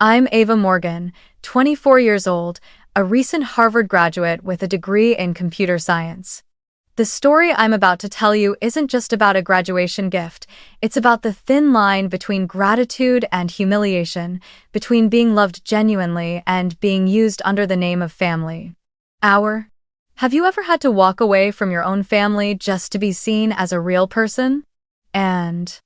I'm Ava Morgan, 24 years old, a recent Harvard graduate with a degree in computer science. The story I'm about to tell you isn't just about a graduation gift, it's about the thin line between gratitude and humiliation, between being loved genuinely and being used under the name of family. Have you ever had to walk away from your own family just to be seen as a real person? And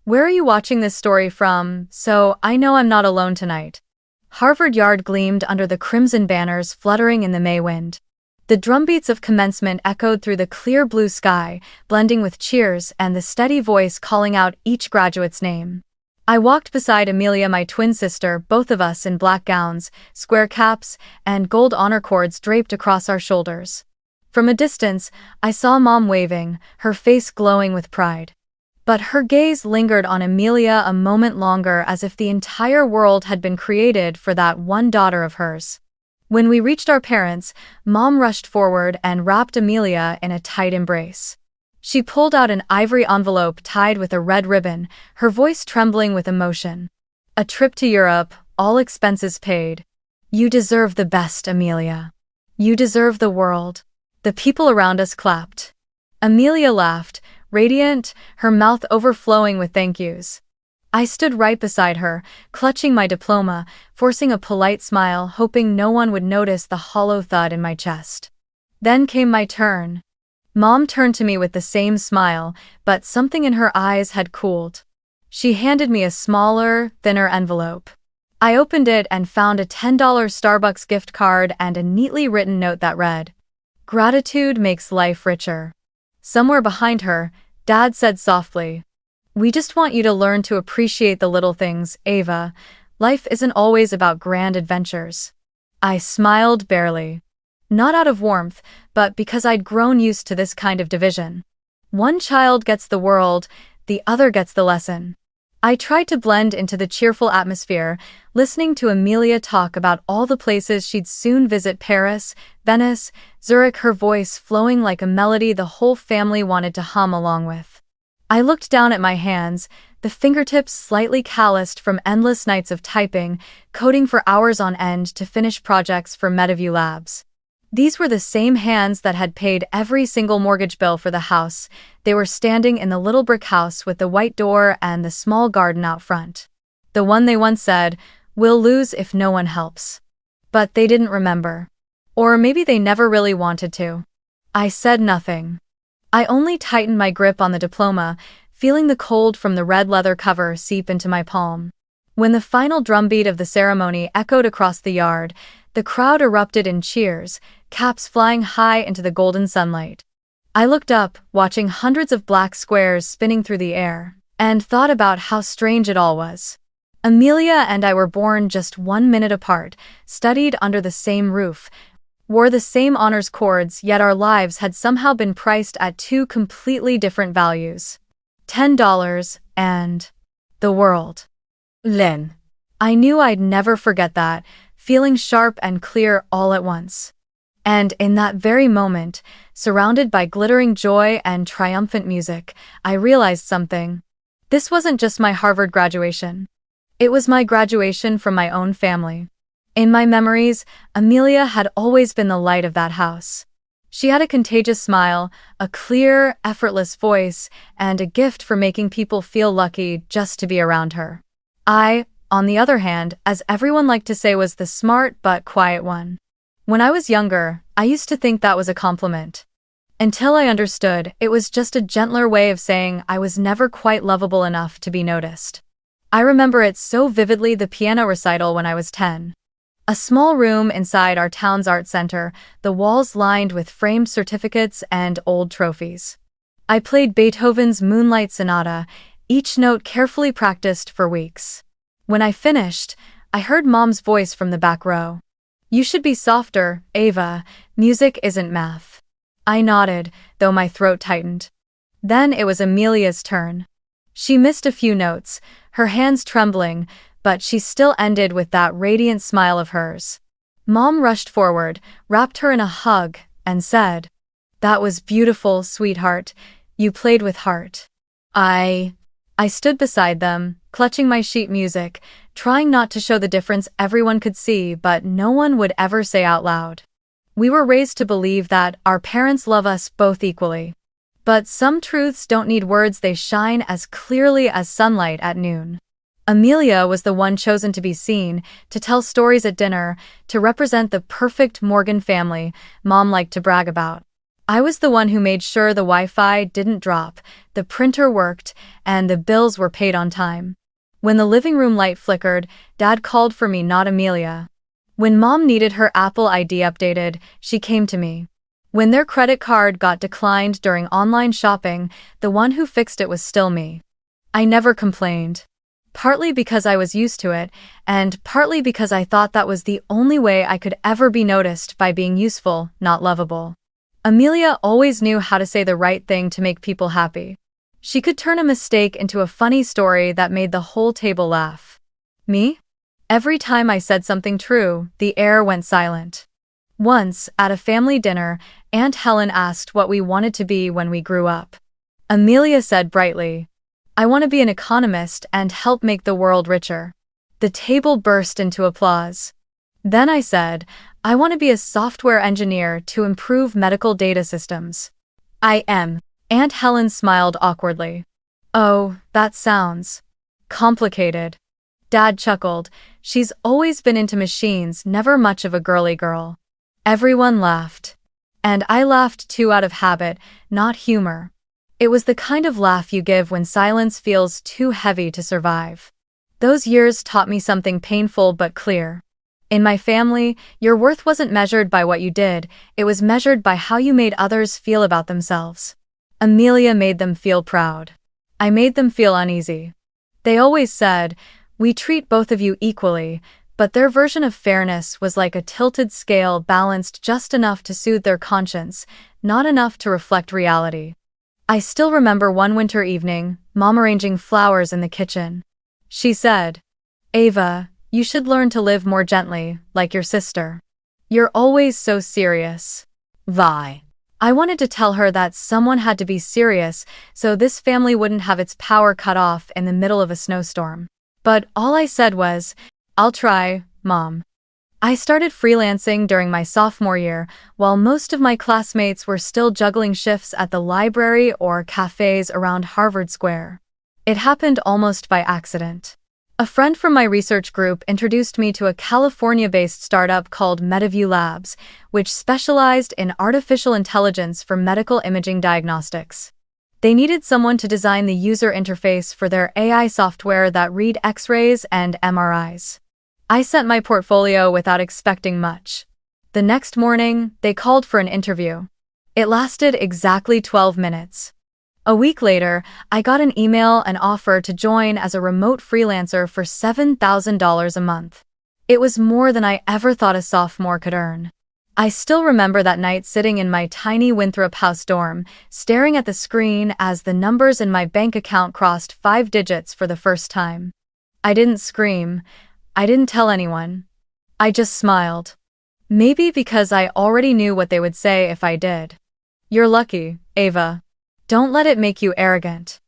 where are you watching this story from, so I know I'm not alone tonight? Harvard Yard gleamed under the crimson banners fluttering in the May wind. The drumbeats of commencement echoed through the clear blue sky, blending with cheers and the steady voice calling out each graduate's name. I walked beside Amelia, my twin sister, both of us in black gowns, square caps, and gold honor cords draped across our shoulders. From a distance, I saw Mom waving, her face glowing with pride. But her gaze lingered on Amelia a moment longer, as if the entire world had been created for that one daughter of hers. When we reached our parents, Mom rushed forward and wrapped Amelia in a tight embrace. She pulled out an ivory envelope tied with a red ribbon, her voice trembling with emotion. "A trip to Europe, all expenses paid. You deserve the best, Amelia. You deserve the world." The people around us clapped. Amelia laughed, radiant, her mouth overflowing with thank yous. I stood right beside her, clutching my diploma, forcing a polite smile, hoping no one would notice the hollow thud in my chest. Then came my turn. Mom turned to me with the same smile, but something in her eyes had cooled. She handed me a smaller, thinner envelope. I opened it and found a $10 Starbucks gift card and a neatly written note that read, "Gratitude makes life richer." Somewhere behind her, Dad said softly, "We just want you to learn to appreciate the little things, Ava. Life isn't always about grand adventures." I smiled barely. Not out of warmth, but because I'd grown used to this kind of division. One child gets the world, the other gets the lesson. I tried to blend into the cheerful atmosphere, listening to Amelia talk about all the places she'd soon visit: Paris, Venice, Zurich, her voice flowing like a melody the whole family wanted to hum along with. I looked down at my hands, the fingertips slightly calloused from endless nights of typing, coding for hours on end to finish projects for MetaView Labs. These were the same hands that had paid every single mortgage bill for the house. They were standing in the little brick house with the white door and the small garden out front. The one they once said, "We'll lose if no one helps." But they didn't remember. Or maybe they never really wanted to. I said nothing. I only tightened my grip on the diploma, feeling the cold from the red leather cover seep into my palm. When the final drumbeat of the ceremony echoed across the yard, the crowd erupted in cheers, caps flying high into the golden sunlight. I looked up, watching hundreds of black squares spinning through the air, and thought about how strange it all was. Amelia and I were born just 1 minute apart, studied under the same roof, wore the same honors cords, yet our lives had somehow been priced at two completely different values. $10 and the world. Lynn. I knew I'd never forget that, feeling sharp and clear all at once. And in that very moment, surrounded by glittering joy and triumphant music, I realized something. This wasn't just my Harvard graduation. It was my graduation from my own family. In my memories, Amelia had always been the light of that house. She had a contagious smile, a clear, effortless voice, and a gift for making people feel lucky just to be around her. I, on the other hand, as everyone liked to say, was the smart but quiet one. When I was younger, I used to think that was a compliment. Until I understood, it was just a gentler way of saying I was never quite lovable enough to be noticed. I remember it so vividly: the piano recital when I was 10. A small room inside our town's art center, the walls lined with framed certificates and old trophies. I played Beethoven's Moonlight Sonata, each note carefully practiced for weeks. When I finished, I heard Mom's voice from the back row. "You should be softer, Ava. Music isn't math." I nodded, though my throat tightened. Then it was Amelia's turn. She missed a few notes, her hands trembling, but she still ended with that radiant smile of hers. Mom rushed forward, wrapped her in a hug, and said, "That was beautiful, sweetheart. You played with heart." I stood beside them, clutching my sheet music, trying not to show the difference everyone could see but no one would ever say out loud. We were raised to believe that our parents love us both equally. But some truths don't need words, they shine as clearly as sunlight at noon. Amelia was the one chosen to be seen, to tell stories at dinner, to represent the perfect Morgan family Mom liked to brag about. I was the one who made sure the Wi-Fi didn't drop, the printer worked, and the bills were paid on time. When the living room light flickered, Dad called for me, not Amelia. When Mom needed her Apple ID updated, she came to me. When their credit card got declined during online shopping, the one who fixed it was still me. I never complained. Partly because I was used to it, and partly because I thought that was the only way I could ever be noticed, by being useful, not lovable. Amelia always knew how to say the right thing to make people happy. She could turn a mistake into a funny story that made the whole table laugh. Me? Every time I said something true, the air went silent. Once, at a family dinner, Aunt Helen asked what we wanted to be when we grew up. Amelia said brightly, "I want to be an economist and help make the world richer." The table burst into applause. Then I said, "I want to be a software engineer to improve medical data systems." I am. Aunt Helen smiled awkwardly. "Oh, that sounds complicated." Dad chuckled. "She's always been into machines, never much of a girly girl." Everyone laughed. And I laughed too, out of habit, not humor. It was the kind of laugh you give when silence feels too heavy to survive. Those years taught me something painful but clear. In my family, your worth wasn't measured by what you did, it was measured by how you made others feel about themselves. Amelia made them feel proud. I made them feel uneasy. They always said, "We treat both of you equally," but their version of fairness was like a tilted scale, balanced just enough to soothe their conscience, not enough to reflect reality. I still remember one winter evening, Mom arranging flowers in the kitchen. She said, "Ava, you should learn to live more gently, like your sister. You're always so serious." Vi. I wanted to tell her that someone had to be serious so this family wouldn't have its power cut off in the middle of a snowstorm. But all I said was, "I'll try, Mom." I started freelancing during my sophomore year, while most of my classmates were still juggling shifts at the library or cafes around Harvard Square. It happened almost by accident. A friend from my research group introduced me to a California-based startup called MetaView Labs, which specialized in artificial intelligence for medical imaging diagnostics. They needed someone to design the user interface for their AI software that read X-rays and MRIs. I sent my portfolio without expecting much. The next morning, they called for an interview. It lasted exactly 12 minutes. A week later, I got an email and offer to join as a remote freelancer for $7,000 a month. It was more than I ever thought a sophomore could earn. I still remember that night sitting in my tiny Winthrop House dorm, staring at the screen as the numbers in my bank account crossed 5 digits for the first time. I didn't scream. I didn't tell anyone. I just smiled. Maybe because I already knew what they would say if I did. "You're lucky, Ava. Don't let it make you arrogant."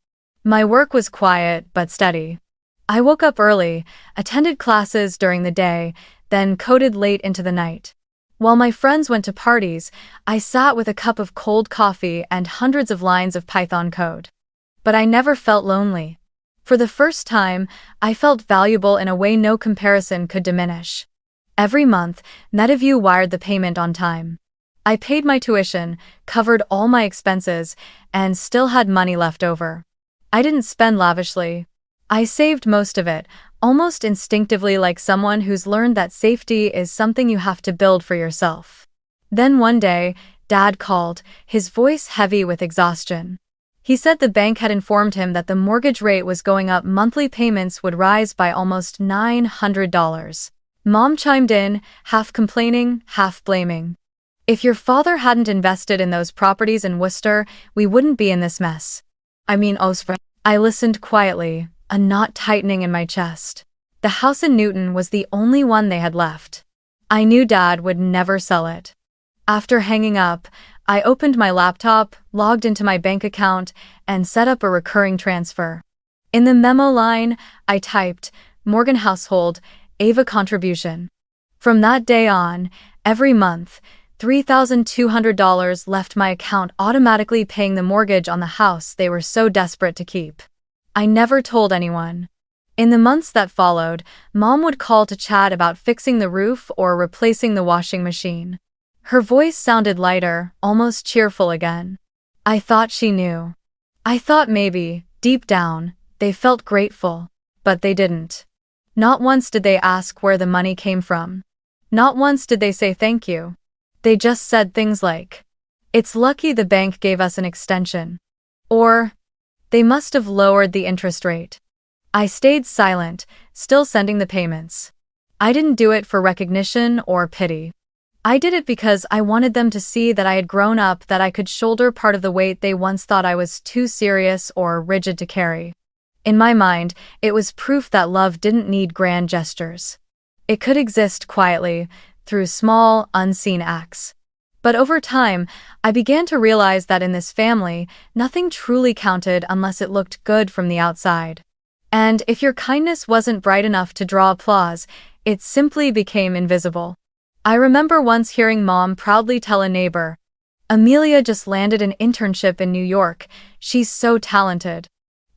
My work was quiet but steady. I woke up early, attended classes during the day, then coded late into the night. While my friends went to parties, I sat with a cup of cold coffee and hundreds of lines of Python code. But I never felt lonely. For the first time, I felt valuable in a way no comparison could diminish. Every month, MetaView wired the payment on time. I paid my tuition, covered all my expenses, and still had money left over. I didn't spend lavishly. I saved most of it, almost instinctively, like someone who's learned that safety is something you have to build for yourself. Then one day, Dad called, his voice heavy with exhaustion. He said the bank had informed him that the mortgage rate was going up, monthly payments would rise by almost $900. Mom chimed in, half complaining, half blaming. "If your father hadn't invested in those properties in Worcester, we wouldn't be in this mess." I listened quietly, a knot tightening in my chest. The house in Newton was the only one they had left. I knew Dad would never sell it. After hanging up, I opened my laptop, logged into my bank account, and set up a recurring transfer. In the memo line, I typed, Morgan household, Ava contribution. From that day on, every month, $3,200 left my account automatically paying the mortgage on the house they were so desperate to keep. I never told anyone. In the months that followed, Mom would call to chat about fixing the roof or replacing the washing machine. Her voice sounded lighter, almost cheerful again. I thought she knew. I thought maybe, deep down, they felt grateful. But they didn't. Not once did they ask where the money came from. Not once did they say thank you. They just said things like, "It's lucky the bank gave us an extension." Or, "They must have lowered the interest rate." I stayed silent, still sending the payments. I didn't do it for recognition or pity. I did it because I wanted them to see that I had grown up, that I could shoulder part of the weight they once thought I was too serious or rigid to carry. In my mind, it was proof that love didn't need grand gestures. It could exist quietly, through small, unseen acts. But over time, I began to realize that in this family, nothing truly counted unless it looked good from the outside. And if your kindness wasn't bright enough to draw applause, it simply became invisible. I remember once hearing Mom proudly tell a neighbor, "Amelia just landed an internship in New York. She's so talented."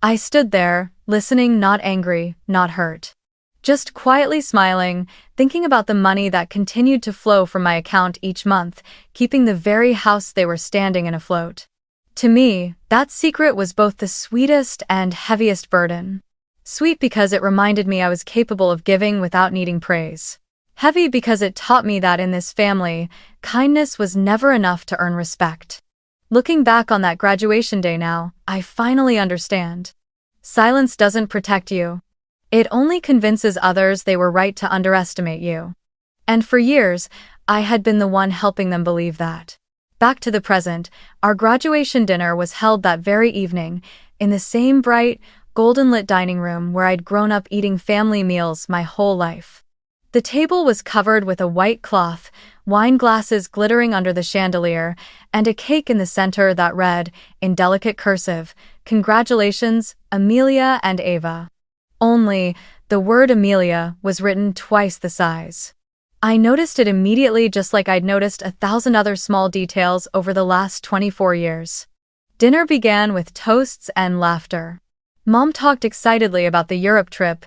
I stood there, listening, not angry, not hurt. Just quietly smiling, thinking about the money that continued to flow from my account each month, keeping the very house they were standing in afloat. To me, that secret was both the sweetest and heaviest burden. Sweet because it reminded me I was capable of giving without needing praise. Heavy because it taught me that in this family, kindness was never enough to earn respect. Looking back on that graduation day now, I finally understand. Silence doesn't protect you. It only convinces others they were right to underestimate you. And for years, I had been the one helping them believe that. Back to the present, our graduation dinner was held that very evening, in the same bright, golden-lit dining room where I'd grown up eating family meals my whole life. The table was covered with a white cloth, wine glasses glittering under the chandelier, and a cake in the center that read, in delicate cursive, "Congratulations, Amelia and Ava." Only, the word Amelia was written twice the size. I noticed it immediately, just like I'd noticed 1,000 other small details over the last 24 years. Dinner began with toasts and laughter. Mom talked excitedly about the Europe trip,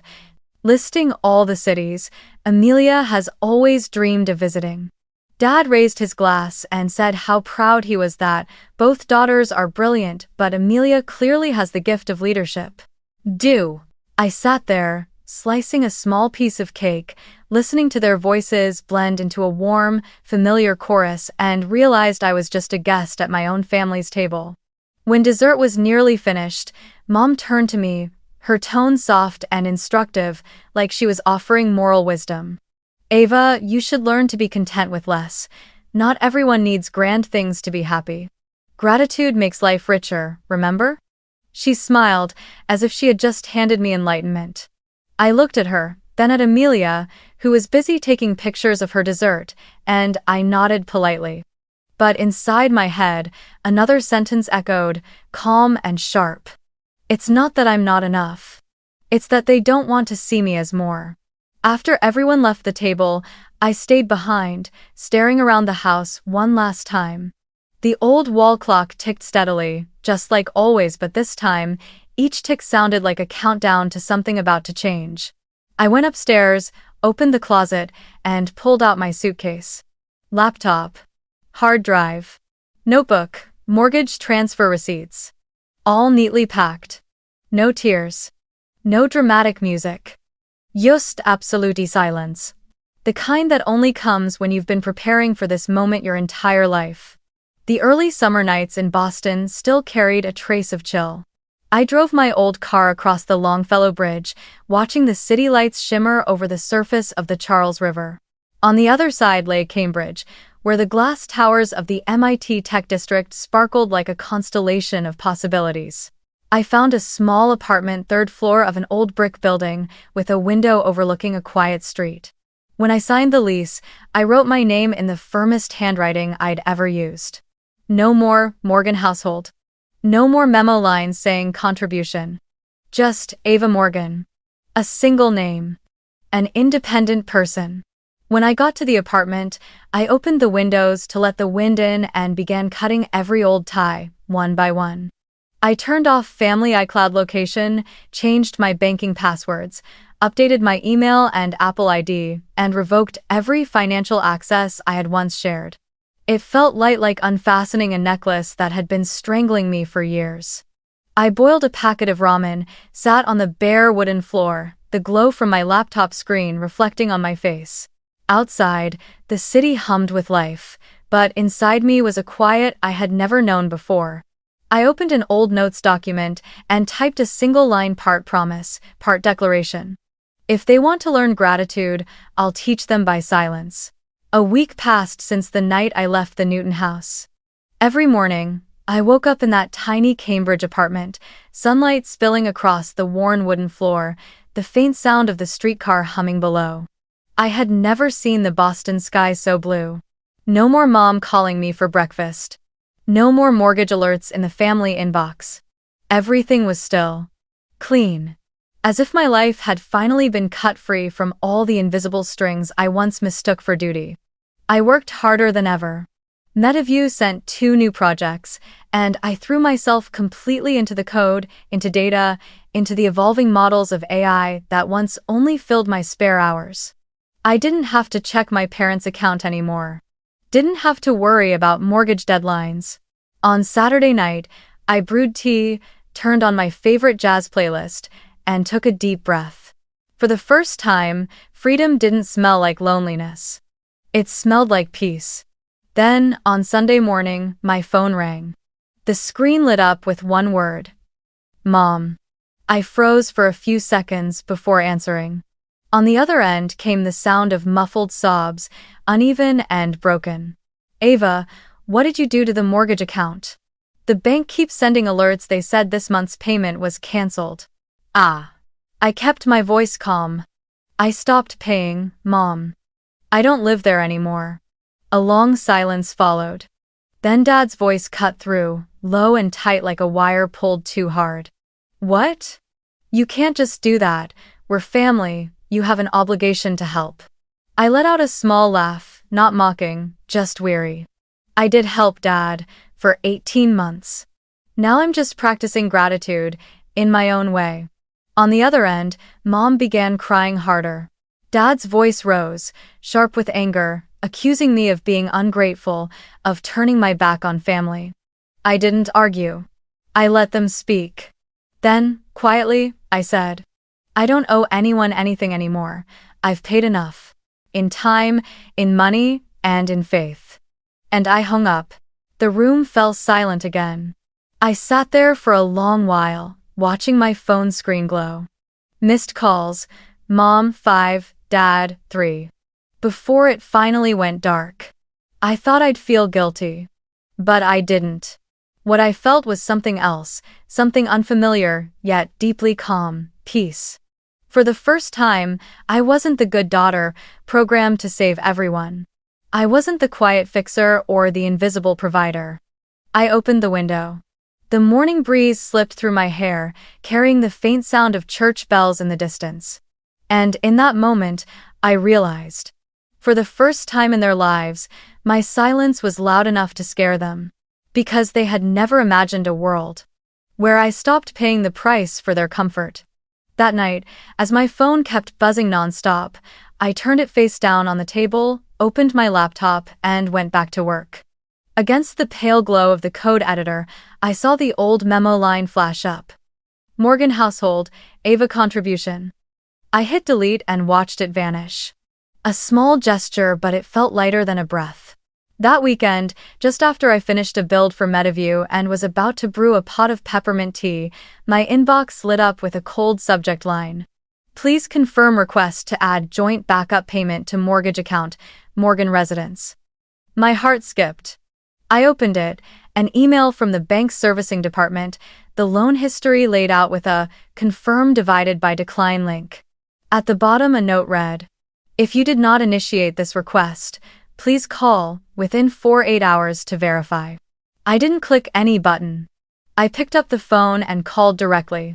listing all the cities Amelia has always dreamed of visiting. Dad raised his glass and said how proud he was that both daughters are brilliant, but Amelia clearly has the gift of leadership. I sat there, slicing a small piece of cake, listening to their voices blend into a warm, familiar chorus, and realized I was just a guest at my own family's table. When dessert was nearly finished, Mom turned to me, her tone soft and instructive, like she was offering moral wisdom. "Ava, you should learn to be content with less. Not everyone needs grand things to be happy. Gratitude makes life richer, remember?" She smiled, as if she had just handed me enlightenment. I looked at her, then at Amelia, who was busy taking pictures of her dessert, and I nodded politely. But inside my head, another sentence echoed, calm and sharp. "It's not that I'm not enough. It's that they don't want to see me as more." After everyone left the table, I stayed behind, staring around the house one last time. The old wall clock ticked steadily, just like always, but this time, each tick sounded like a countdown to something about to change. I went upstairs, opened the closet, and pulled out my suitcase. Laptop, hard drive, notebook, mortgage transfer receipts. All neatly packed. No tears. No dramatic music. Just absolute silence. The kind that only comes when you've been preparing for this moment your entire life. The early summer nights in Boston still carried a trace of chill. I drove my old car across the Longfellow Bridge, watching the city lights shimmer over the surface of the Charles River. On the other side lay Cambridge, where the glass towers of the MIT Tech District sparkled like a constellation of possibilities. I found a small apartment, third floor of an old brick building, with a window overlooking a quiet street. When I signed the lease, I wrote my name in the firmest handwriting I'd ever used. No more Morgan household. No more memo lines saying contribution. Just Ava Morgan. A single name. An independent person. When I got to the apartment, I opened the windows to let the wind in and began cutting every old tie, one by one. I turned off family iCloud location, changed my banking passwords, updated my email and Apple ID, and revoked every financial access I had once shared. It felt light, like unfastening a necklace that had been strangling me for years. I boiled a packet of ramen, sat on the bare wooden floor, the glow from my laptop screen reflecting on my face. Outside, the city hummed with life, but inside me was a quiet I had never known before. I opened an old notes document and typed a single line, part promise, part declaration. If they want to learn gratitude, I'll teach them by silence. A week passed since the night I left the Newton house. Every morning, I woke up in that tiny Cambridge apartment, sunlight spilling across the worn wooden floor, the faint sound of the streetcar humming below. I had never seen the Boston sky so blue. No more mom calling me for breakfast. No more mortgage alerts in the family inbox. Everything was still. Clean. As if my life had finally been cut free from all the invisible strings I once mistook for duty. I worked harder than ever. MetaView sent 2 new projects, and I threw myself completely into the code, into data, into the evolving models of AI that once only filled my spare hours. I didn't have to check my parents' account anymore. Didn't have to worry about mortgage deadlines. On Saturday night, I brewed tea, turned on my favorite jazz playlist, and took a deep breath. For the first time, freedom didn't smell like loneliness. It smelled like peace. Then, on Sunday morning, my phone rang. The screen lit up with one word. Mom. I froze for a few seconds before answering. On the other end came the sound of muffled sobs, uneven and broken. Ava, what did you do to the mortgage account? The bank keeps sending alerts. They said this month's payment was cancelled. Ah. I kept my voice calm. I stopped paying, Mom. I don't live there anymore. A long silence followed. Then Dad's voice cut through, low and tight like a wire pulled too hard. What? You can't just do that. We're family. You have an obligation to help. I let out a small laugh, not mocking, just weary. I did help Dad for 18 months. Now I'm just practicing gratitude in my own way. On the other end, Mom began crying harder. Dad's voice rose, sharp with anger, accusing me of being ungrateful, of turning my back on family. I didn't argue. I let them speak. Then, quietly, I said, I don't owe anyone anything anymore. I've paid enough. In time, in money, and in faith. And I hung up. The room fell silent again. I sat there for a long while, watching my phone screen glow. Missed calls, Mom 5, Dad 3. Before it finally went dark. I thought I'd feel guilty. But I didn't. What I felt was something else, something unfamiliar, yet deeply calm, peace. For the first time, I wasn't the good daughter, programmed to save everyone. I wasn't the quiet fixer or the invisible provider. I opened the window. The morning breeze slipped through my hair, carrying the faint sound of church bells in the distance. And in that moment, I realized. For the first time in their lives, my silence was loud enough to scare them. Because they had never imagined a world where I stopped paying the price for their comfort. That night, as my phone kept buzzing nonstop, I turned it face down on the table, opened my laptop, and went back to work. Against the pale glow of the code editor, I saw the old memo line flash up. Morgan household, Ava contribution. I hit delete and watched it vanish. A small gesture, but it felt lighter than a breath. That weekend, just after I finished a build for MetaView and was about to brew a pot of peppermint tea, my inbox lit up with a cold subject line. Please confirm request to add joint backup payment to mortgage account, Morgan Residence. My heart skipped. I opened it, an email from the bank's servicing department, the loan history laid out with a confirm divided by decline link. At the bottom a note read, if you did not initiate this request, please call within 48 hours to verify. I didn't click any button. I picked up the phone and called directly.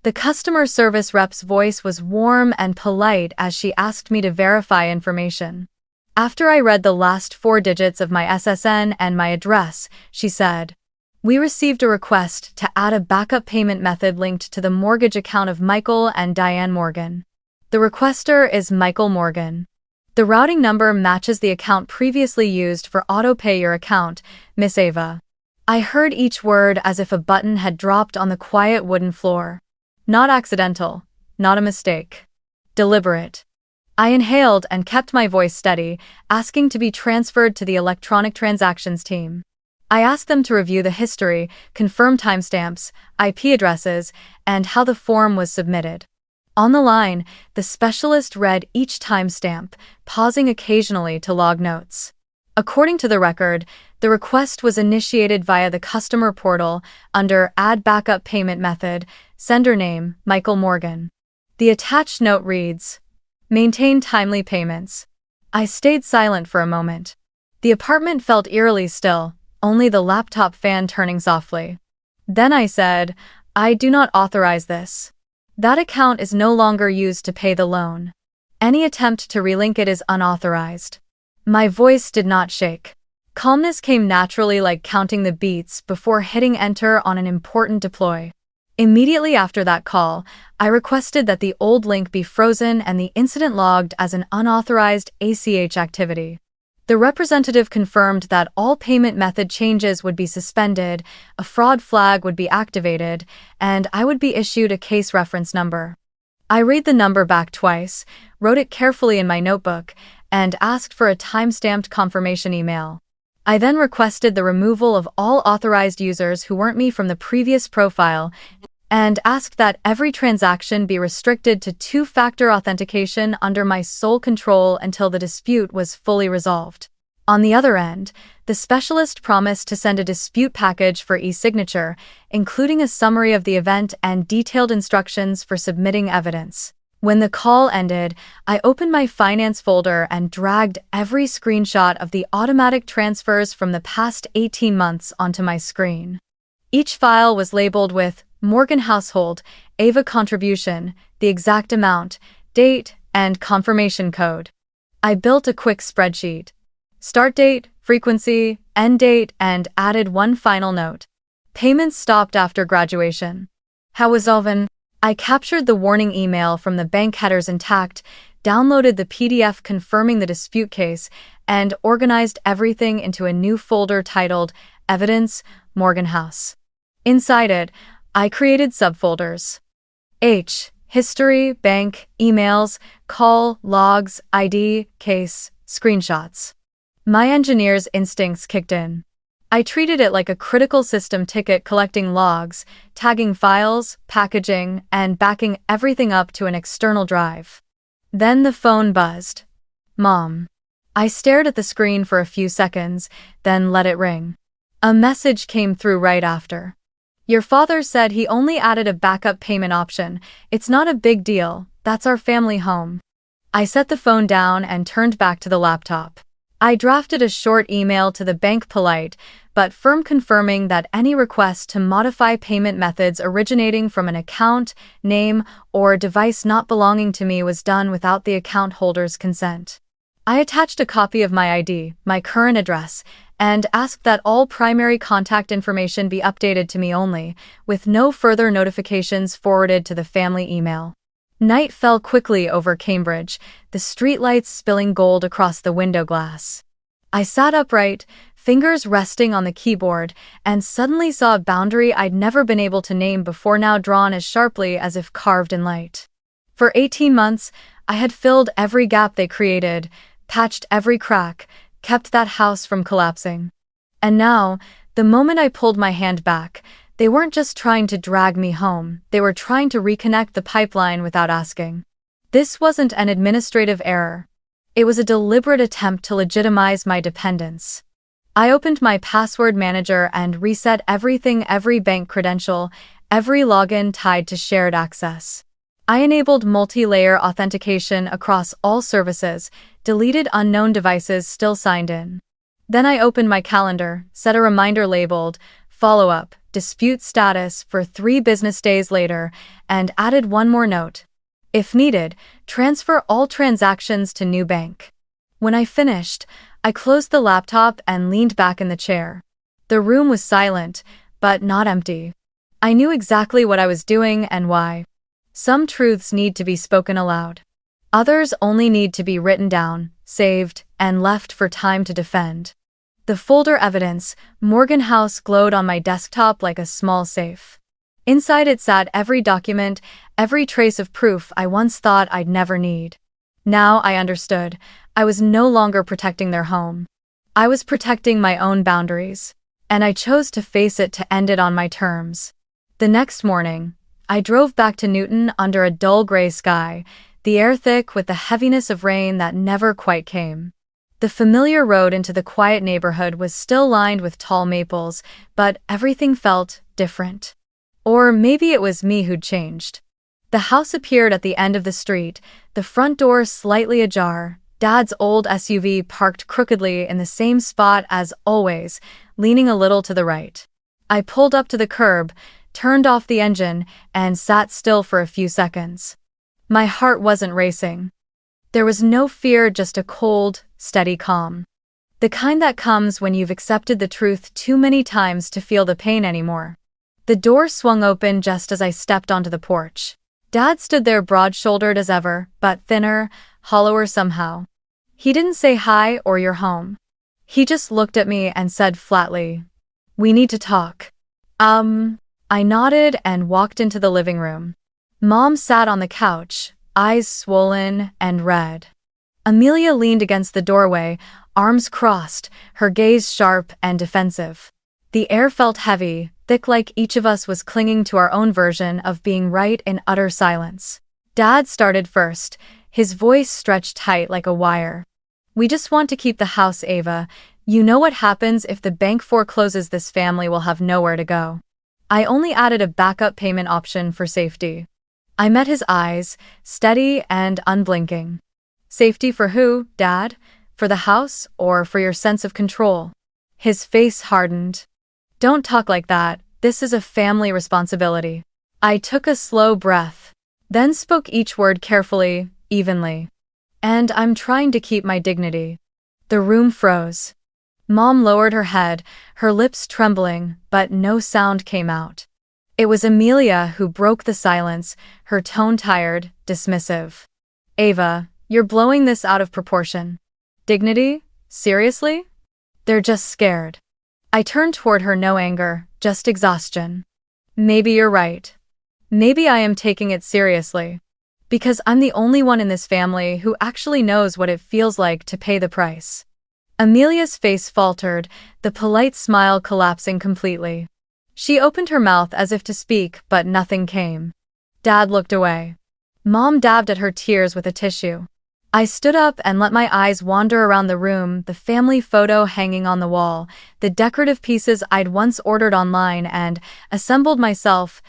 The customer service rep's voice was warm and polite as she asked me to verify information. After I read the last 4 digits of my SSN and my address, she said, "We received a request to add a backup payment method linked to the mortgage account of Michael and Diane Morgan. The requester is Michael Morgan. The routing number matches the account previously used for auto-pay your account, Miss Ava." I heard each word as if a button had dropped on the quiet wooden floor. Not accidental, not a mistake. Deliberate. I inhaled and kept my voice steady, asking to be transferred to the electronic transactions team. I asked them to review the history, confirm timestamps, IP addresses, and how the form was submitted. On the line, the specialist read each timestamp, pausing occasionally to log notes. According to the record, the request was initiated via the customer portal under Add Backup Payment Method, sender name, Michael Morgan. The attached note reads, "Maintain timely payments." I stayed silent for a moment. The apartment felt eerily still, only the laptop fan turning softly. Then I said, "I do not authorize this. That account is no longer used to pay the loan. Any attempt to relink it is unauthorized." My voice did not shake. Calmness came naturally, like counting the beats before hitting enter on an important deploy. Immediately after that call, I requested that the old link be frozen and the incident logged as an unauthorized ACH activity. The representative confirmed that all payment method changes would be suspended, a fraud flag would be activated, and I would be issued a case reference number. I read the number back twice, wrote it carefully in my notebook, and asked for a time-stamped confirmation email. I then requested the removal of all authorized users who weren't me from the previous profile and asked that every transaction be restricted to 2-factor authentication under my sole control until the dispute was fully resolved. On the other end, the specialist promised to send a dispute package for e-signature, including a summary of the event and detailed instructions for submitting evidence. When the call ended, I opened my finance folder and dragged every screenshot of the automatic transfers from the past 18 months onto my screen. Each file was labeled with Morgan Household, Ava Contribution, the exact amount, date, and confirmation code. I built a quick spreadsheet. Start date, frequency, end date, and added one final note. Payments stopped after graduation. How was Alvin? I captured the warning email from the bank headers intact, downloaded the PDF confirming the dispute case, and organized everything into a new folder titled Evidence, Morgan House. Inside it, I created subfolders. H. History, bank, emails, call, logs, ID, case, screenshots. My engineer's instincts kicked in. I treated it like a critical system ticket, collecting logs, tagging files, packaging, and backing everything up to an external drive. Then the phone buzzed. Mom. I stared at the screen for a few seconds, then let it ring. A message came through right after. "Your father said he only added a backup payment option. It's not a big deal, that's our family home." I set the phone down and turned back to the laptop. I drafted a short email to the bank, polite but firm, confirming that any request to modify payment methods originating from an account, name, or device not belonging to me was done without the account holder's consent. I attached a copy of my ID, my current address, and asked that all primary contact information be updated to me only, with no further notifications forwarded to the family email. Night fell quickly over Cambridge, the streetlights spilling gold across the window glass. I sat upright, fingers resting on the keyboard, and suddenly saw a boundary I'd never been able to name before, now drawn as sharply as if carved in light. For 18 months, I had filled every gap they created, patched every crack, kept that house from collapsing. And now, the moment I pulled my hand back, they weren't just trying to drag me home, they were trying to reconnect the pipeline without asking. This wasn't an administrative error. It was a deliberate attempt to legitimize my dependence. I opened my password manager and reset everything, every bank credential, every login tied to shared access. I enabled multi-layer authentication across all services, deleted unknown devices still signed in. Then I opened my calendar, set a reminder labeled follow-up, dispute status for 3 business days later, and added one more note. If needed, transfer all transactions to new bank. When I finished, I closed the laptop and leaned back in the chair. The room was silent, but not empty. I knew exactly what I was doing and why. Some truths need to be spoken aloud. Others only need to be written down, saved, and left for time to defend. The folder evidence, Morgan House, glowed on my desktop like a small safe. Inside it sat every document, every trace of proof I once thought I'd never need. Now I understood. I was no longer protecting their home. I was protecting my own boundaries. And I chose to face it, to end it on my terms. The next morning, I drove back to Newton under a dull gray sky, the air thick with the heaviness of rain that never quite came. The familiar road into the quiet neighborhood was still lined with tall maples, but everything felt different. Or maybe it was me who'd changed. The house appeared at the end of the street, the front door slightly ajar, Dad's old SUV parked crookedly in the same spot as always, leaning a little to the right. I pulled up to the curb, turned off the engine, and sat still for a few seconds. My heart wasn't racing. There was no fear, just a cold, steady calm. The kind that comes when you've accepted the truth too many times to feel the pain anymore. The door swung open just as I stepped onto the porch. Dad stood there, broad-shouldered as ever, but thinner, hollower somehow. He didn't say hi or "you're home." He just looked at me and said flatly, "We need to talk." I nodded and walked into the living room. Mom sat on the couch, eyes swollen and red. Amelia leaned against the doorway, arms crossed, her gaze sharp and defensive. The air felt heavy, thick, like each of us was clinging to our own version of being right in utter silence. Dad started first, his voice stretched tight like a wire. "We just want to keep the house, Ava. You know what happens if the bank forecloses? This family will have nowhere to go." I only added a backup payment option for safety. I met his eyes, steady and unblinking. "Safety for who, Dad? For the house or for your sense of control?" His face hardened. "Don't talk like that. This is a family responsibility." I took a slow breath, then spoke each word carefully, evenly. "And I'm trying to keep my dignity." The room froze. Mom lowered her head, her lips trembling, but no sound came out. It was Amelia who broke the silence, her tone tired, dismissive. "Ava, you're blowing this out of proportion." "Dignity? Seriously?" "They're just scared." I turned toward her, no anger, just exhaustion. "Maybe you're right. Maybe I am taking it seriously. Because I'm the only one in this family who actually knows what it feels like to pay the price." Amelia's face faltered, the polite smile collapsing completely. She opened her mouth as if to speak, but nothing came. Dad looked away. Mom dabbed at her tears with a tissue. I stood up and let my eyes wander around the room, the family photo hanging on the wall, the decorative pieces I'd once ordered online and assembled myself,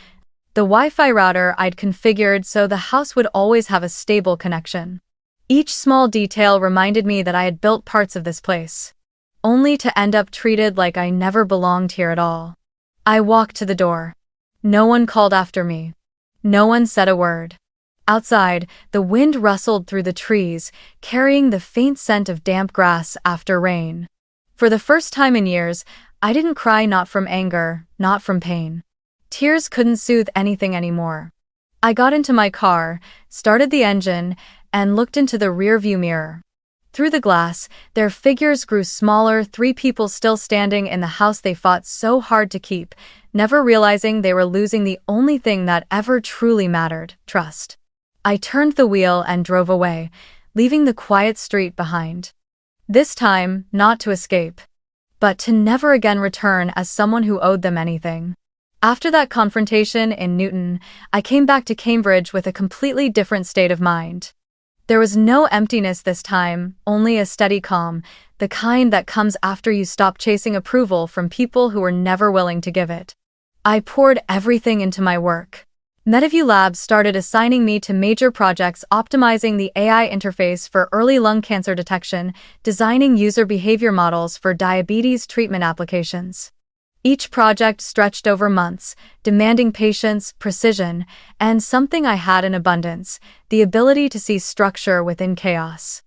the Wi-Fi router I'd configured so the house would always have a stable connection. Each small detail reminded me that I had built parts of this place, only to end up treated like I never belonged here at all. I walked to the door. No one called after me. No one said a word. Outside, the wind rustled through the trees, carrying the faint scent of damp grass after rain. For the first time in years, I didn't cry, not from anger, not from pain. Tears couldn't soothe anything anymore. I got into my car, started the engine, and looked into the rearview mirror. Through the glass, their figures grew smaller, 3 people still standing in the house they fought so hard to keep, never realizing they were losing the only thing that ever truly mattered: trust. I turned the wheel and drove away, leaving the quiet street behind. This time, not to escape, but to never again return as someone who owed them anything. After that confrontation in Newton, I came back to Cambridge with a completely different state of mind. There was no emptiness this time, only a steady calm, the kind that comes after you stop chasing approval from people who were never willing to give it. I poured everything into my work. Mediview Labs started assigning me to major projects, optimizing the AI interface for early lung cancer detection, designing user behavior models for diabetes treatment applications. Each project stretched over months, demanding patience, precision, and something I had in abundance: the ability to see structure within chaos.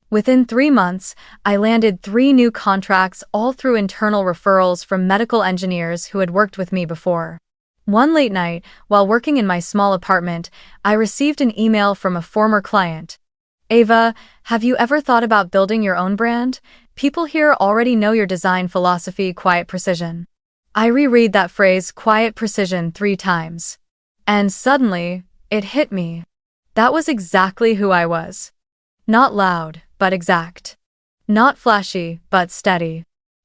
Within 3 months, I landed 3 new contracts, all through internal referrals from medical engineers who had worked with me before. One late night, while working in my small apartment, I received an email from a former client. "Ava, have you ever thought about building your own brand? People here already know your design philosophy, quiet precision." I reread that phrase, quiet precision, 3 times. And suddenly, it hit me. That was exactly who I was. Not loud, but exact. Not flashy, but steady.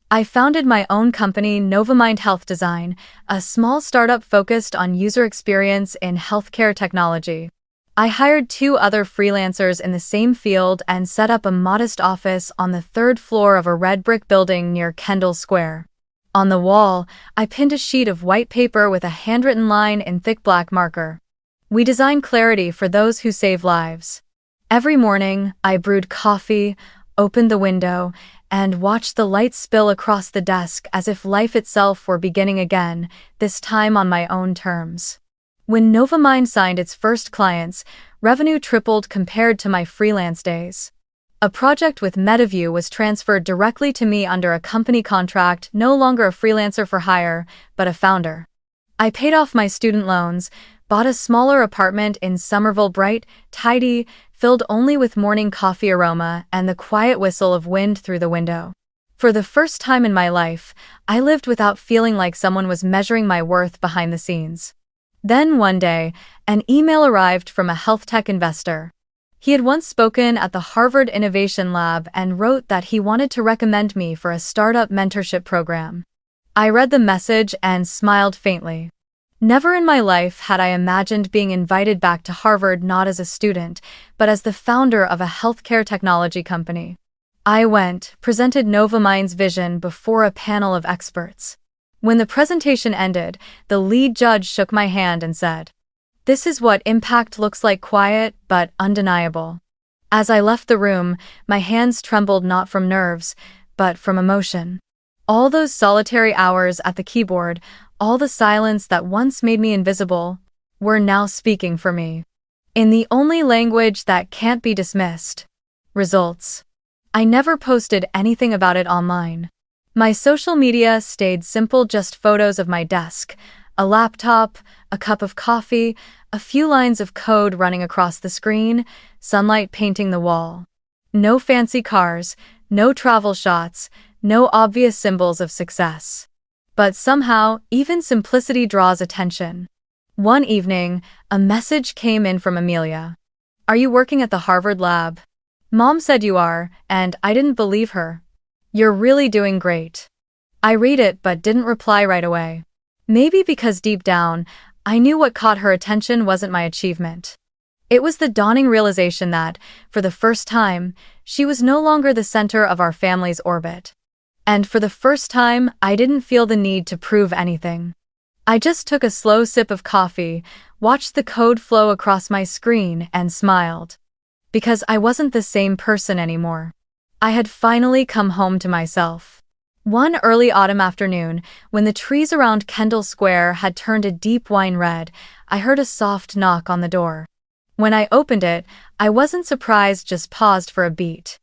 I founded my own company, Novamind Health Design, a small startup focused on user experience in healthcare technology. I hired 2 other freelancers in the same field and set up a modest office on the 3rd floor of a red brick building near Kendall Square. On the wall, I pinned a sheet of white paper with a handwritten line in thick black marker. "We design clarity for those who save lives." Every morning, I brewed coffee, opened the window, and watched the light spill across the desk as if life itself were beginning again, this time on my own terms. When Novamind signed its first clients, revenue tripled compared to my freelance days. A project with MetaView was transferred directly to me under a company contract, no longer a freelancer for hire, but a founder. I paid off my student loans, bought a smaller apartment in Somerville, bright, tidy, filled only with morning coffee aroma and the quiet whistle of wind through the window. For the first time in my life, I lived without feeling like someone was measuring my worth behind the scenes. Then one day, an email arrived from a health tech investor. He had once spoken at the Harvard Innovation Lab and wrote that he wanted to recommend me for a startup mentorship program. I read the message and smiled faintly. Never in my life had I imagined being invited back to Harvard, not as a student, but as the founder of a healthcare technology company. I went, presented Novamind's vision before a panel of experts. When the presentation ended, the lead judge shook my hand and said, "This is what impact looks like, quiet, but undeniable." As I left the room, my hands trembled, not from nerves, but from emotion. All those solitary hours at the keyboard, all the silence that once made me invisible, were now speaking for me. In the only language that can't be dismissed: results. I never posted anything about it online. My social media stayed simple, just photos of my desk, a laptop, a cup of coffee, a few lines of code running across the screen, sunlight painting the wall. No fancy cars, no travel shots, no obvious symbols of success. But somehow, even simplicity draws attention. One evening, a message came in from Amelia. "Are you working at the Harvard lab? Mom said you are," and I didn't believe her. "You're really doing great." I read it but didn't reply right away. Maybe because deep down, I knew what caught her attention wasn't my achievement. It was the dawning realization that, for the first time, she was no longer the center of our family's orbit. And for the first time, I didn't feel the need to prove anything. I just took a slow sip of coffee, watched the code flow across my screen, and smiled. Because I wasn't the same person anymore. I had finally come home to myself. One early autumn afternoon, when the trees around Kendall Square had turned a deep wine red, I heard a soft knock on the door. When I opened it, I wasn't surprised, just paused for a beat.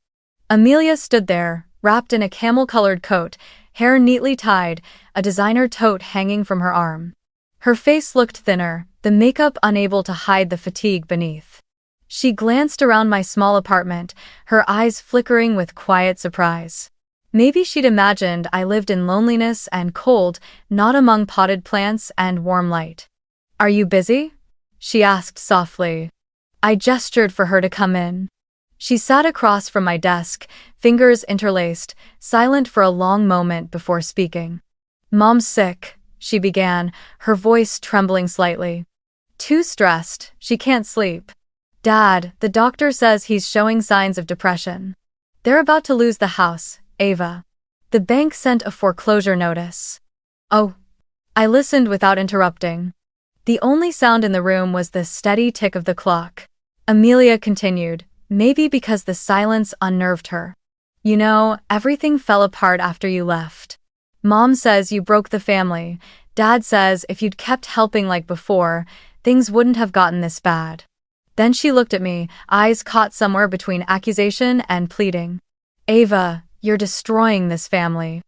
Amelia stood there, wrapped in a camel-colored coat, hair neatly tied, a designer tote hanging from her arm. Her face looked thinner, the makeup unable to hide the fatigue beneath. She glanced around my small apartment, her eyes flickering with quiet surprise. Maybe she'd imagined I lived in loneliness and cold, not among potted plants and warm light. "Are you busy?" she asked softly. I gestured for her to come in. She sat across from my desk, fingers interlaced, silent for a long moment before speaking. "Mom's sick," she began, her voice trembling slightly. "Too stressed, she can't sleep. Dad, the doctor says he's showing signs of depression. They're about to lose the house, Ava. The bank sent a foreclosure notice." "Oh." I listened without interrupting. The only sound in the room was the steady tick of the clock. Amelia continued, maybe because the silence unnerved her. "You know, everything fell apart after you left. Mom says you broke the family. Dad says if you'd kept helping like before, things wouldn't have gotten this bad. Then she looked at me, eyes caught somewhere between accusation and pleading. Ava, you're destroying this family.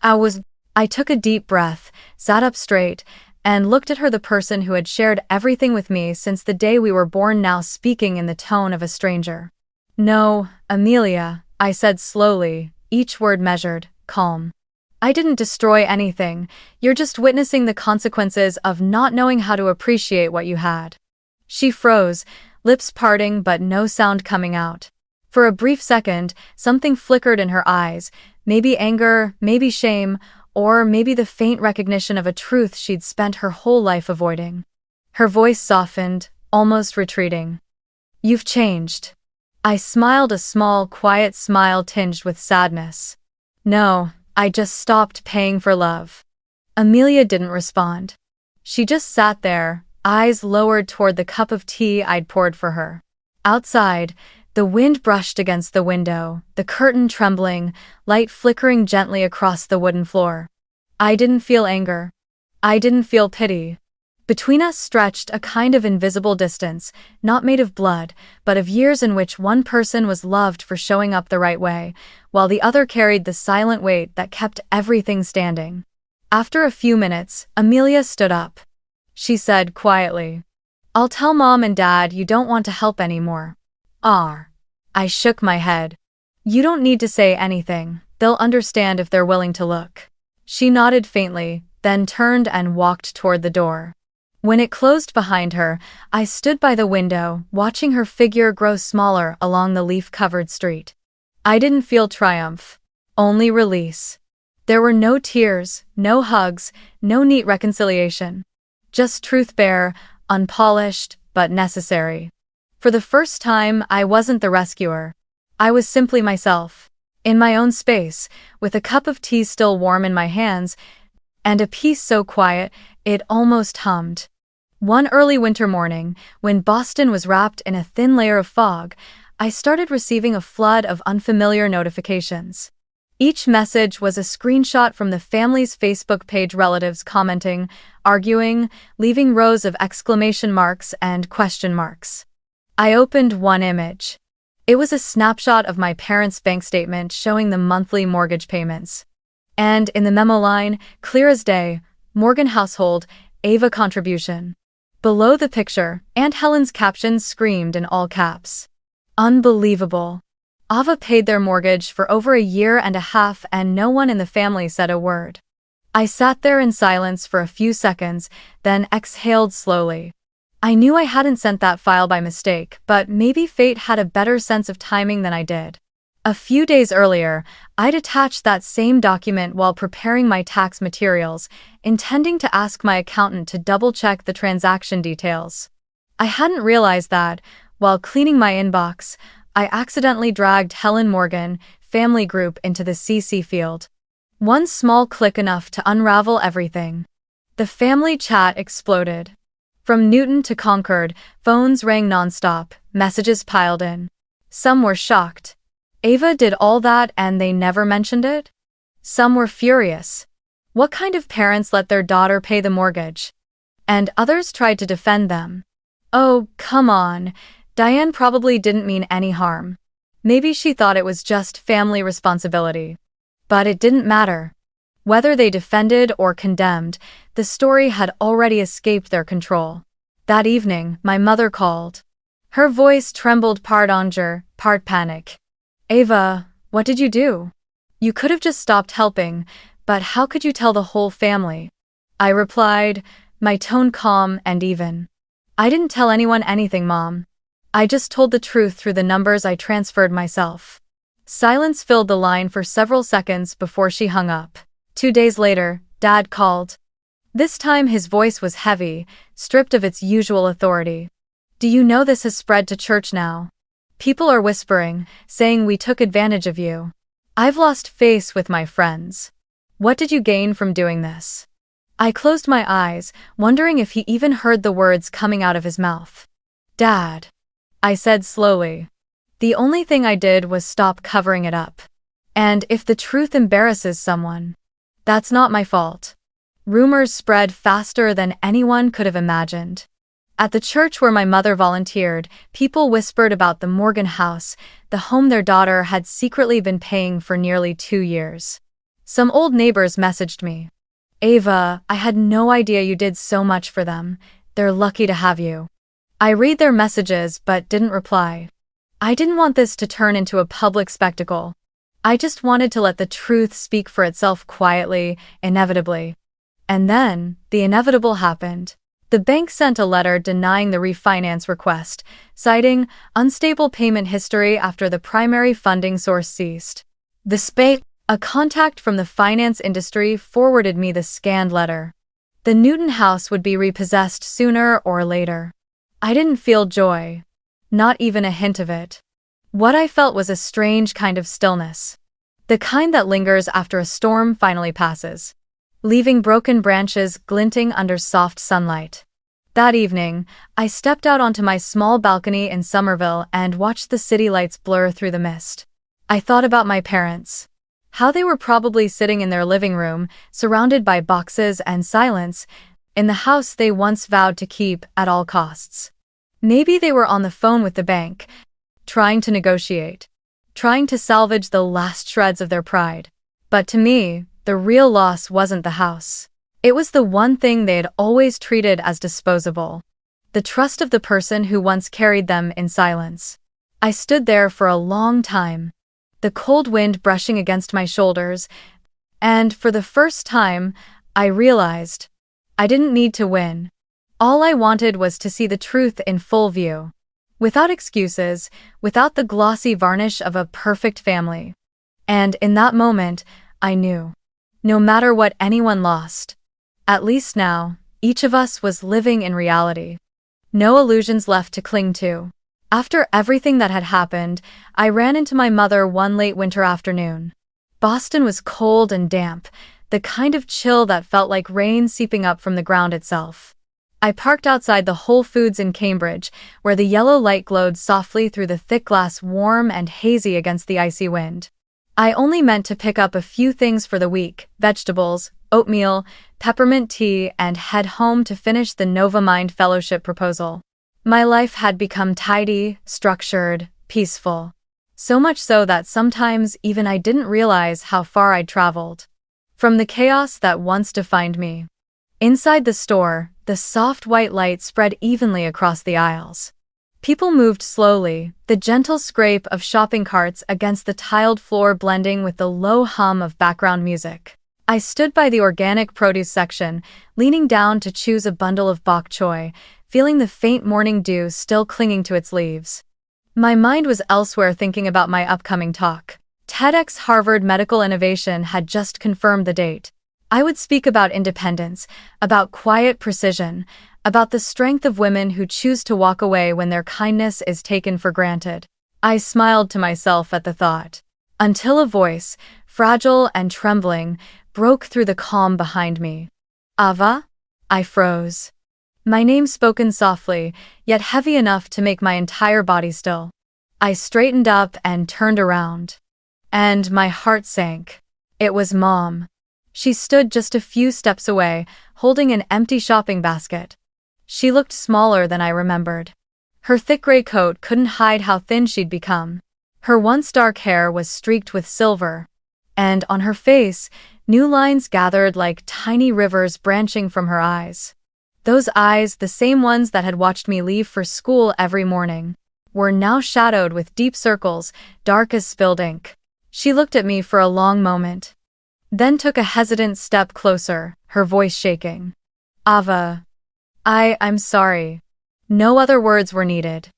I took a deep breath, sat up straight, and looked at her, the person who had shared everything with me since the day we were born, now speaking in the tone of a stranger. No, Amelia, I said slowly, each word measured, calm. I didn't destroy anything. You're just witnessing the consequences of not knowing how to appreciate what you had. She froze, lips parting but no sound coming out. For a brief second, something flickered in her eyes, maybe anger, maybe shame, or maybe the faint recognition of a truth she'd spent her whole life avoiding. Her voice softened, almost retreating. You've changed. I smiled, a small, quiet smile tinged with sadness. No, I just stopped paying for love. Amelia didn't respond. She just sat there, eyes lowered toward the cup of tea I'd poured for her. Outside, the wind brushed against the window, the curtain trembling, light flickering gently across the wooden floor. I didn't feel anger. I didn't feel pity. Between us stretched a kind of invisible distance, not made of blood, but of years in which one person was loved for showing up the right way, while the other carried the silent weight that kept everything standing. After a few minutes, Amelia stood up. She said quietly, I'll tell Mom and Dad you don't want to help anymore. I shook my head. You don't need to say anything, they'll understand if they're willing to look. She nodded faintly, then turned and walked toward the door. When it closed behind her, I stood by the window, watching her figure grow smaller along the leaf-covered street. I didn't feel triumph, only release. There were no tears, no hugs, no neat reconciliation. Just truth bare, unpolished, but necessary. For the first time, I wasn't the rescuer. I was simply myself. In my own space, with a cup of tea still warm in my hands, and a peace so quiet, it almost hummed. One early winter morning, when Boston was wrapped in a thin layer of fog, I started receiving a flood of unfamiliar notifications. Each message was a screenshot from the family's Facebook page, relatives commenting, arguing, leaving rows of exclamation marks and question marks. I opened one image. It was a snapshot of my parents' bank statement showing the monthly mortgage payments. And in the memo line, clear as day, Morgan household, Ava contribution. Below the picture, Aunt Helen's caption screamed in all caps. Unbelievable. Ava paid their mortgage for over a year and a half and no one in the family said a word. I sat there in silence for a few seconds, then exhaled slowly. I knew I hadn't sent that file by mistake, but maybe fate had a better sense of timing than I did. A few days earlier, I'd attached that same document while preparing my tax materials, intending to ask my accountant to double-check the transaction details. I hadn't realized that, while cleaning my inbox, I accidentally dragged Helen Morgan, family group, into the CC field. One small click enough to unravel everything. The family chat exploded. From Newton to Concord, phones rang nonstop, messages piled in. Some were shocked. Ava did all that and they never mentioned it? Some were furious. What kind of parents let their daughter pay the mortgage? And others tried to defend them. Oh, come on. Diane probably didn't mean any harm. Maybe she thought it was just family responsibility. But it didn't matter. Whether they defended or condemned, the story had already escaped their control. That evening, my mother called. Her voice trembled, part anger, part panic. Ava, what did you do? You could have just stopped helping, but how could you tell the whole family? I replied, my tone calm and even. I didn't tell anyone anything, Mom. I just told the truth through the numbers I transferred myself. Silence filled the line for several seconds before she hung up. 2 days later, Dad called. This time his voice was heavy, stripped of its usual authority. Do you know this has spread to church now? People are whispering, saying we took advantage of you. I've lost face with my friends. What did you gain from doing this? I closed my eyes, wondering if he even heard the words coming out of his mouth. Dad, I said slowly. The only thing I did was stop covering it up. And if the truth embarrasses someone, That's not my fault. Rumors spread faster than anyone could have imagined. At the church where my mother volunteered, people whispered about the Morgan house, the home their daughter had secretly been paying for nearly 2 years. Some old neighbors messaged me. Ava, I had no idea you did so much for them. They're lucky to have you. I read their messages but didn't reply. I didn't want this to turn into a public spectacle. I just wanted to let the truth speak for itself quietly, inevitably. And then, the inevitable happened. The bank sent a letter denying the refinance request, citing unstable payment history after the primary funding source ceased. A contact from the finance industry forwarded me the scanned letter. The Newton house would be repossessed sooner or later. I didn't feel joy. Not even a hint of it. What I felt was a strange kind of stillness. The kind that lingers after a storm finally passes, leaving broken branches glinting under soft sunlight. That evening, I stepped out onto my small balcony in Somerville and watched the city lights blur through the mist. I thought about my parents. How they were probably sitting in their living room, surrounded by boxes and silence, in the house they once vowed to keep at all costs. Maybe they were on the phone with the bank, trying to negotiate, trying to salvage the last shreds of their pride. But to me, the real loss wasn't the house. It was the one thing they had always treated as disposable. The trust of the person who once carried them in silence. I stood there for a long time, the cold wind brushing against my shoulders, and for the first time, I realized I didn't need to win. All I wanted was to see the truth in full view. Without excuses, without the glossy varnish of a perfect family. And in that moment, I knew. No matter what anyone lost, at least now, each of us was living in reality. No illusions left to cling to. After everything that had happened, I ran into my mother one late winter afternoon. Boston was cold and damp, the kind of chill that felt like rain seeping up from the ground itself. I parked outside the Whole Foods in Cambridge, where the yellow light glowed softly through the thick glass, warm and hazy against the icy wind. I only meant to pick up a few things for the week: vegetables, oatmeal, peppermint tea, and head home to finish the Nova Mind Fellowship proposal. My life had become tidy, structured, peaceful. So much so that sometimes even I didn't realize how far I'd traveled. From the chaos that once defined me. Inside the store, the soft white light spread evenly across the aisles. People moved slowly, the gentle scrape of shopping carts against the tiled floor blending with the low hum of background music. I stood by the organic produce section, leaning down to choose a bundle of bok choy, feeling the faint morning dew still clinging to its leaves. My mind was elsewhere, thinking about my upcoming talk. TEDx Harvard Medical Innovation had just confirmed the date. I would speak about independence, about quiet precision, about the strength of women who choose to walk away when their kindness is taken for granted. I smiled to myself at the thought. Until a voice, fragile and trembling, broke through the calm behind me. Ava? I froze. My name spoken softly, yet heavy enough to make my entire body still. I straightened up and turned around. And my heart sank. It was Mom. She stood just a few steps away, holding an empty shopping basket. She looked smaller than I remembered. Her thick gray coat couldn't hide how thin she'd become. Her once dark hair was streaked with silver. And on her face, new lines gathered like tiny rivers branching from her eyes. Those eyes, the same ones that had watched me leave for school every morning, were now shadowed with deep circles, dark as spilled ink. She looked at me for a long moment, then took a hesitant step closer, her voice shaking. Ava. I'm sorry. No other words were needed.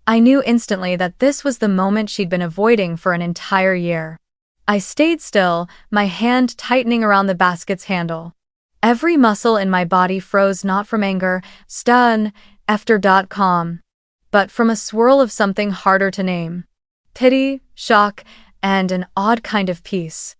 I knew instantly that this was the moment she'd been avoiding for an entire year. I stayed still, my hand tightening around the basket's handle. Every muscle in my body froze, not from anger, stun, after.com, but from a swirl of something harder to name. Pity, shock, and an odd kind of peace.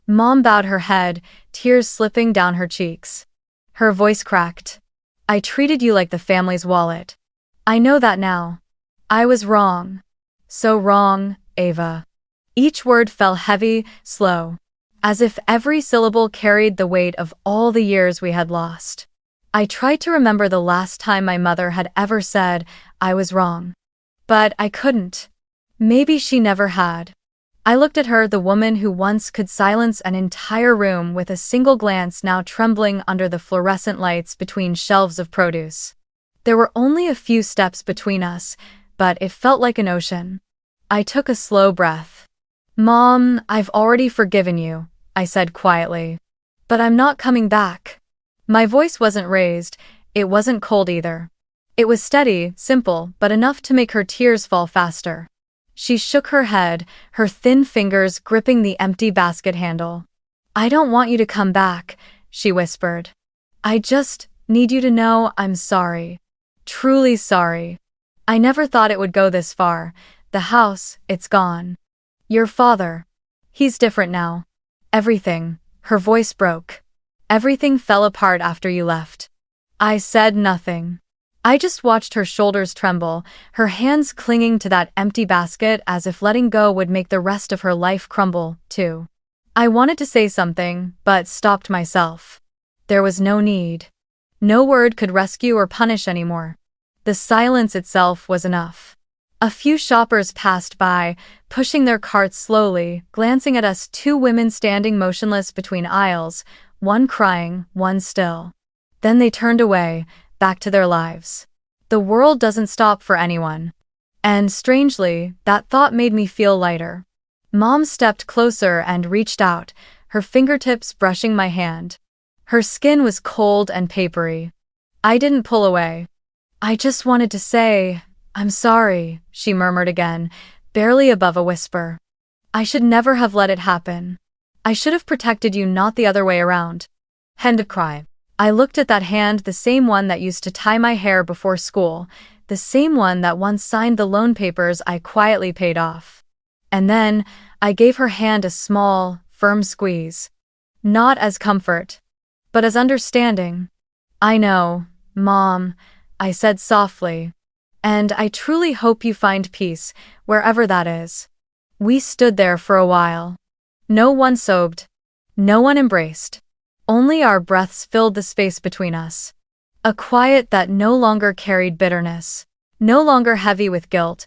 Mom bowed her head, tears slipping down her cheeks. Her voice cracked. I treated you like the family's wallet. I know that now. I was wrong. So wrong, Ava. Each word fell heavy, slow. as if every syllable carried the weight of all the years we had lost. I tried to remember the last time my mother had ever said I was wrong. But I couldn't. Maybe she never had. I looked at her, the woman who once could silence an entire room with a single glance, now trembling under the fluorescent lights between shelves of produce. There were only a few steps between us, but it felt like an ocean. I took a slow breath. "Mom, I've already forgiven you," I said quietly. "But I'm not coming back." My voice wasn't raised, it wasn't cold either. It was steady, simple, but enough to make her tears fall faster. She shook her head, her thin fingers gripping the empty basket handle. "I don't want you to come back," she whispered. "I just need you to know I'm sorry. Truly sorry. I never thought it would go this far. The house, it's gone. Your father. He's different now. Everything." Her voice broke. "Everything fell apart after you left." I said nothing. I just watched her shoulders tremble, her hands clinging to that empty basket as if letting go would make the rest of her life crumble, too. I wanted to say something, but stopped myself. There was no need. No word could rescue or punish anymore. The silence itself was enough. A few shoppers passed by, pushing their carts slowly, glancing at us, two women standing motionless between aisles, one crying, one still. Then they turned away, back to their lives. The world doesn't stop for anyone. And strangely, that thought made me feel lighter. Mom stepped closer and reached out, her fingertips brushing my hand. Her skin was cold and papery. I didn't pull away. "I just wanted to say, I'm sorry," she murmured again, barely above a whisper. "I should never have let it happen. I should have protected you, not the other way around." End of cry. I looked at that hand, the same one that used to tie my hair before school, the same one that once signed the loan papers I quietly paid off. And then, I gave her hand a small, firm squeeze. Not as comfort, but as understanding. "I know, Mom," I said softly. "And I truly hope you find peace, wherever that is." We stood there for a while. No one sobbed. No one embraced. Only our breaths filled the space between us. A quiet that no longer carried bitterness, no longer heavy with guilt,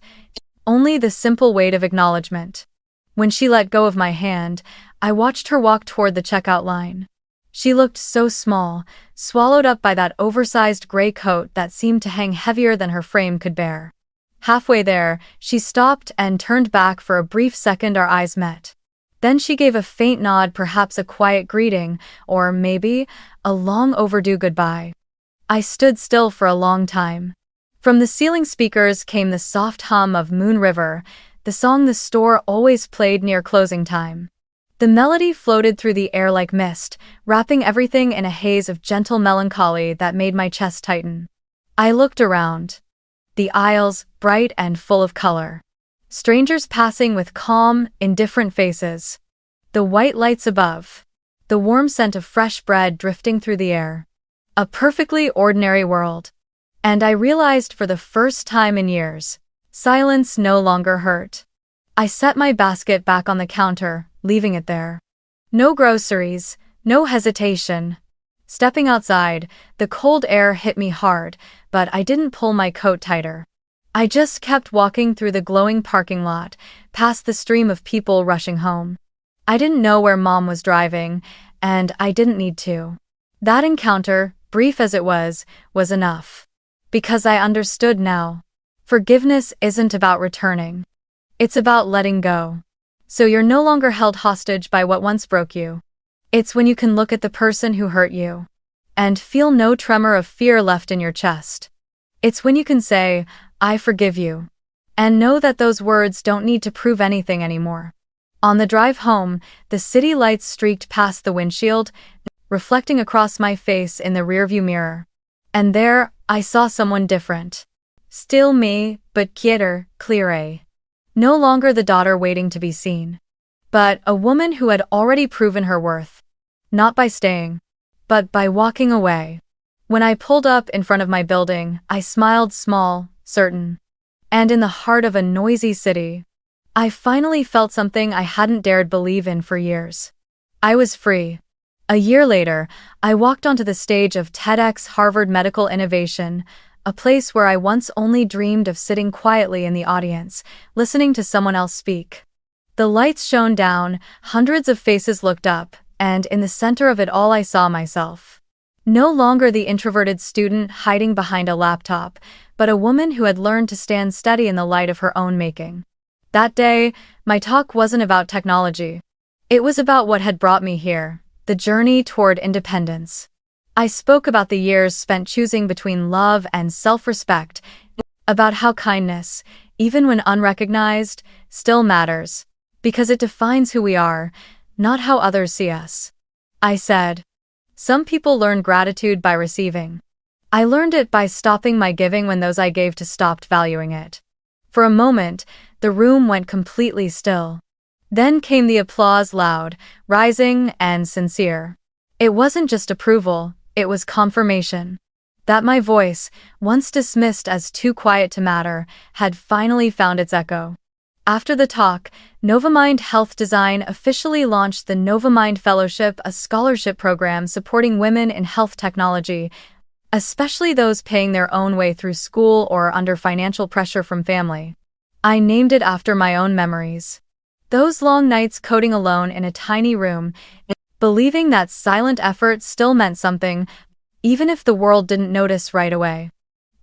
only the simple weight of acknowledgement. When she let go of my hand, I watched her walk toward the checkout line. She looked so small, swallowed up by that oversized gray coat that seemed to hang heavier than her frame could bear. Halfway there, she stopped and turned back. For a brief second our eyes met. Then she gave a faint nod, perhaps a quiet greeting, or maybe a long overdue goodbye. I stood still for a long time. From the ceiling speakers came the soft hum of Moon River, the song the store always played near closing time. The melody floated through the air like mist, wrapping everything in a haze of gentle melancholy that made my chest tighten. I looked around. The aisles, bright and full of color. Strangers passing with calm, indifferent faces. The white lights above. The warm scent of fresh bread drifting through the air. A perfectly ordinary world. And I realized for the first time in years, silence no longer hurt. I set my basket back on the counter, leaving it there. No groceries, no hesitation. Stepping outside, the cold air hit me hard, but I didn't pull my coat tighter. I just kept walking through the glowing parking lot, past the stream of people rushing home. I didn't know where Mom was driving, and I didn't need to. That encounter, brief as it was enough. Because I understood now. Forgiveness isn't about returning. It's about letting go. So you're no longer held hostage by what once broke you. It's when you can look at the person who hurt you and feel no tremor of fear left in your chest. It's when you can say, "I forgive you," and know that those words don't need to prove anything anymore. On the drive home, the city lights streaked past the windshield, reflecting across my face in the rearview mirror. And there, I saw someone different. Still me, but quieter, clearer. No longer the daughter waiting to be seen, but a woman who had already proven her worth. Not by staying, but by walking away. When I pulled up in front of my building, I smiled, small, certain. And in the heart of a noisy city, I finally felt something I hadn't dared believe in for years. I was free. A year later, I walked onto the stage of TEDx Harvard Medical Innovation, a place where I once only dreamed of sitting quietly in the audience, listening to someone else speak. The lights shone down, hundreds of faces looked up, and in the center of it all I saw myself. No longer the introverted student hiding behind a laptop, but a woman who had learned to stand steady in the light of her own making. That day, my talk wasn't about technology. It was about what had brought me here, the journey toward independence. I spoke about the years spent choosing between love and self-respect, about how kindness, even when unrecognized, still matters, because it defines who we are, not how others see us. I said, some people learn gratitude by receiving. I learned it by stopping my giving when those I gave to stopped valuing it. For a moment, the room went completely still. Then came the applause, loud, rising, and sincere. It wasn't just approval, it was confirmation. That my voice, once dismissed as too quiet to matter, had finally found its echo. After the talk, Novamind Health Design officially launched the Novamind Fellowship, a scholarship program supporting women in health technology, especially those paying their own way through school or under financial pressure from family. I named it after my own memories. Those long nights coding alone in a tiny room, believing that silent effort still meant something, even if the world didn't notice right away.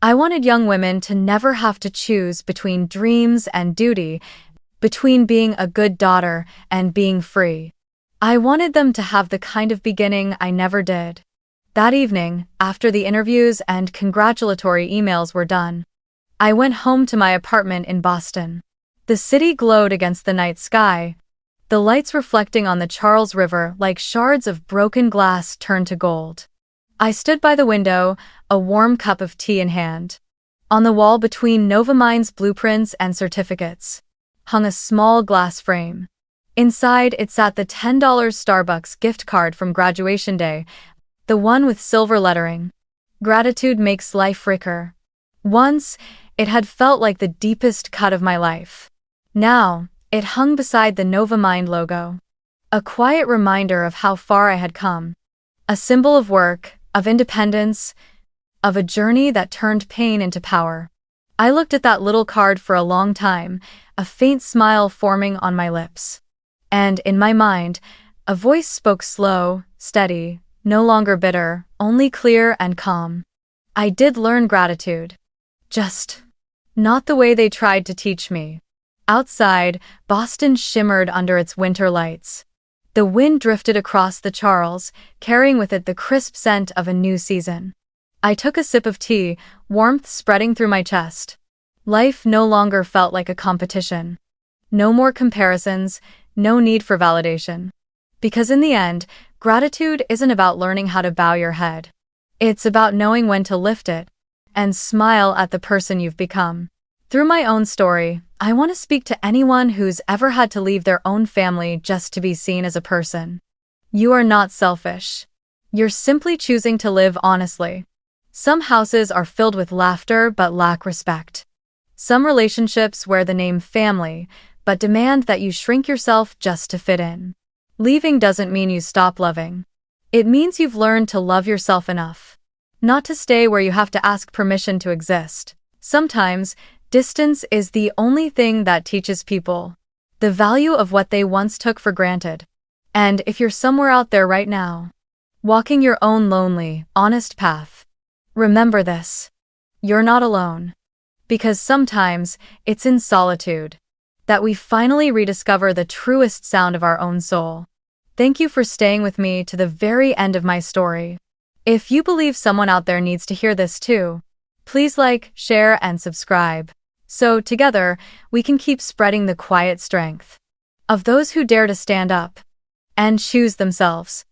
I wanted young women to never have to choose between dreams and duty, between being a good daughter and being free. I wanted them to have the kind of beginning I never did. That evening, after the interviews and congratulatory emails were done, I went home to my apartment in Boston. The city glowed against the night sky, the lights reflecting on the Charles River like shards of broken glass turned to gold. I stood by the window, a warm cup of tea in hand. On the wall between Novamind's blueprints and certificates hung a small glass frame. Inside it sat the $10 Starbucks gift card from graduation day, the one with silver lettering. Gratitude makes life richer. Once, it had felt like the deepest cut of my life. Now, it hung beside the Novamind logo. A quiet reminder of how far I had come. A symbol of work, of independence, of a journey that turned pain into power. I looked at that little card for a long time, a faint smile forming on my lips. And in my mind, a voice spoke slow, steady, no longer bitter, only clear and calm. I did learn gratitude. Just not the way they tried to teach me. Outside, Boston shimmered under its winter lights. The wind drifted across the Charles, carrying with it the crisp scent of a new season. I took a sip of tea, warmth spreading through my chest. Life no longer felt like a competition. No more comparisons, no need for validation. Because in the end, gratitude isn't about learning how to bow your head. It's about knowing when to lift it and smile at the person you've become. Through my own story, I want to speak to anyone who's ever had to leave their own family just to be seen as a person. You are not selfish. You're simply choosing to live honestly. Some houses are filled with laughter but lack respect. Some relationships wear the name family, but demand that you shrink yourself just to fit in. Leaving doesn't mean you stop loving. It means you've learned to love yourself enough. Not to stay where you have to ask permission to exist. Sometimes, distance is the only thing that teaches people the value of what they once took for granted. And if you're somewhere out there right now, walking your own lonely, honest path, remember this. You're not alone. Because sometimes, it's in solitude that we finally rediscover the truest sound of our own soul. Thank you for staying with me to the very end of my story. If you believe someone out there needs to hear this too, please like, share, and subscribe. So, together, we can keep spreading the quiet strength of those who dare to stand up and choose themselves.